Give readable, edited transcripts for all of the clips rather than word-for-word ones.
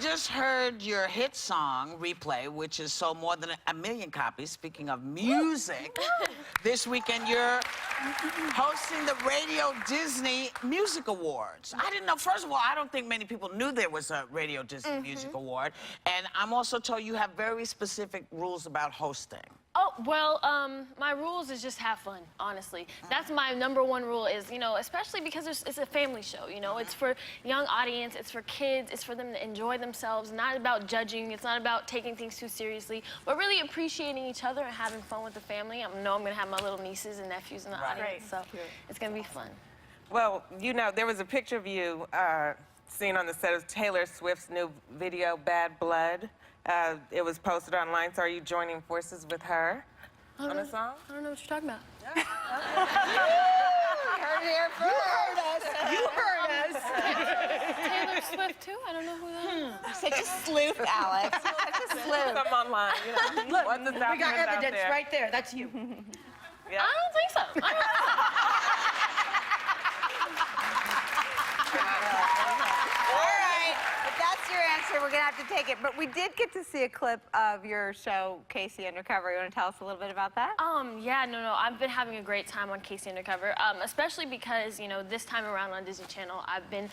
just heard your hit song, Replay, which has sold more than 1 million copies. Speaking of music, this weekend you're hosting the Radio Disney Music Awards. I didn't know, first of all, I don't think many people knew there was a Radio Disney Music Award. And I'm also told you have very specific rules about hosting. Oh, well, my rules is just have fun, honestly. That's my #1 rule is, you know, especially because it's a family show, you know. It's for young audience, it's for kids, it's for them to enjoy themselves, not about judging, it's not about taking things too seriously, but really appreciating each other and having fun with the family. I know I'm gonna have my little nieces and nephews in the audience, so it's gonna be fun. Well, you know, there was a picture of you seen on the set of Taylor Swift's new video, Bad Blood. It was posted online, so are you joining forces with her on the song? I don't know what you're talking about. You heard it here first. You heard us. Taylor Swift, too? I don't know who that is. Such a sleuth, Alex. Such a sleuth. Come online, you know. Look, What's the we got documents out evidence there? right there. That's you. Yeah. I don't think so. I don't know. All right. If that's your answer, we're going to have to take it. But we did get to see a clip of your show, Casey Undercover. You want to tell us a little bit about that? Yeah, no, I've been having a great time on Casey Undercover, especially because, you know, this time around on Disney Channel, I've been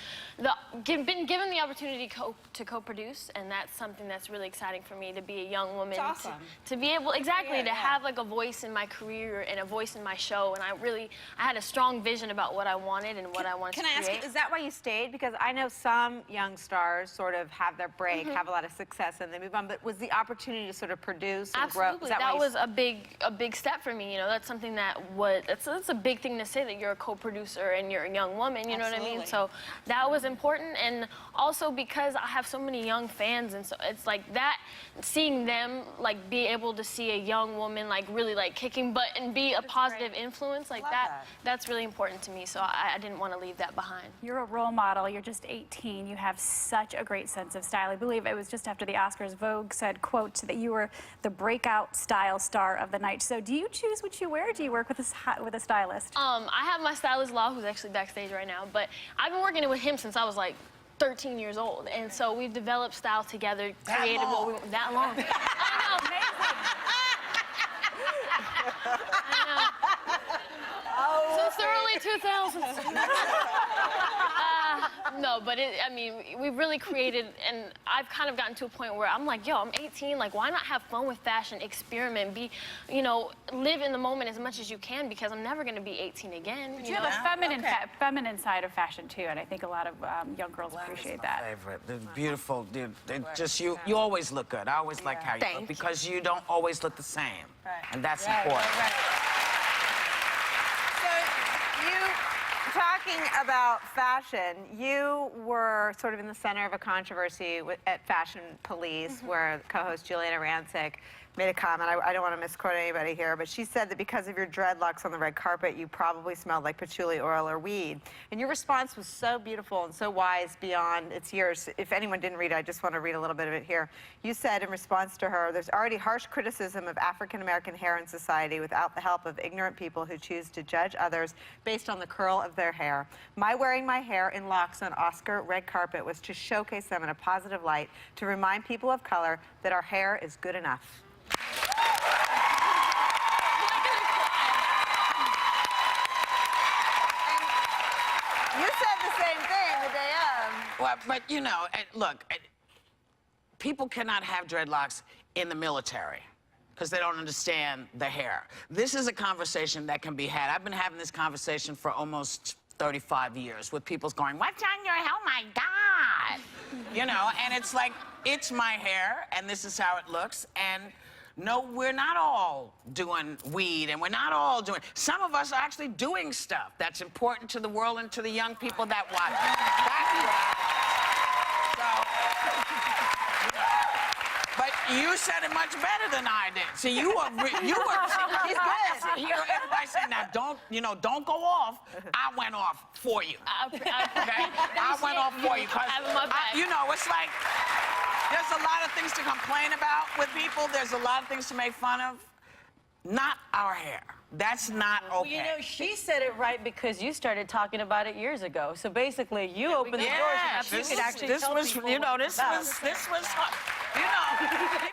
given the opportunity to co-produce, and that's something that's really exciting for me, to be a young woman. It's awesome. To be able, to have like a voice in my career and a voice in my show, and I had a strong vision about what I wanted and what I wanted to create. Can I ask you, is that why you stayed? Because I know some young stars sort of have their break, have a lot of success, and they move on, but was the opportunity to sort of produce and grow? Absolutely, that was a big step for me. You know, that's something that that's a big thing to say, that you're a co-producer and you're a young woman. You know what I mean? So that was important, and also because I have so many young fans, and so it's like that, seeing them like be able to see a young woman like really like kicking butt and be a positive influence like that. That's really important to me. So I didn't want to leave that behind. You're a role model. You're just 18. You have such a great sense of style. I believe it was just after the Oscars, Vogue said, quote, that you were the breakout style star of the night. So do you choose what you wear, or do you work with a stylist? I have my stylist, Law, who's actually backstage right now, but I've been working with him since I was like 13 years old, and so we've developed style together, created what we that long. I know. Since the early 2000s. No, but I mean, we've really created, and I've kind of gotten to a point where I'm like, yo, I'm 18, like, why not have fun with fashion, experiment, be, you know, live in the moment as much as you can, because I'm never going to be 18 again. But you have a feminine side of fashion, too, and I think a lot of young girls appreciate that. My favorite. They're beautiful. They're just, you always look good. I always like how you look, because you don't always look the same. And that's important. Talking about fashion, you were sort of in the center of a controversy at Fashion Police, where co-host Juliana Rancic made a comment. I don't want to misquote anybody here, but she said that because of your dreadlocks on the red carpet, you probably smelled like patchouli oil or weed. And your response was so beautiful and so wise beyond its years. If anyone didn't read it, I just want to read a little bit of it here. You said in response to her, there's already harsh criticism of African-American hair in society without the help of ignorant people who choose to judge others based on the curl of their hair. My wearing my hair in locks on Oscar red carpet was to showcase them in a positive light, to remind people of color that our hair is good enough. You said the same thing the day of. Well, but you know, look, people cannot have dreadlocks in the military because they don't understand the hair. This is a conversation that can be had. I've been having this conversation for almost 35 years with people going, what's on your hair? Oh, my God. You know, and it's like, it's my hair, and this is how it looks, and no, we're not all doing weed, and we're not all doing... Some of us are actually doing stuff that's important to the world and to the young people that watch. But you said it much better than I did. See, you were here, everybody saying, now don't go off. I went off for you. Okay? I went off for you. You know, it's like, there's a lot of things to complain about with people. There's a lot of things to make fun of. Not our hair. That's not okay. Well, you know, she said it right because you started talking about it years ago. So basically, you opened the doors and you could actually this tell was, people you know, what it's this about. was, you know.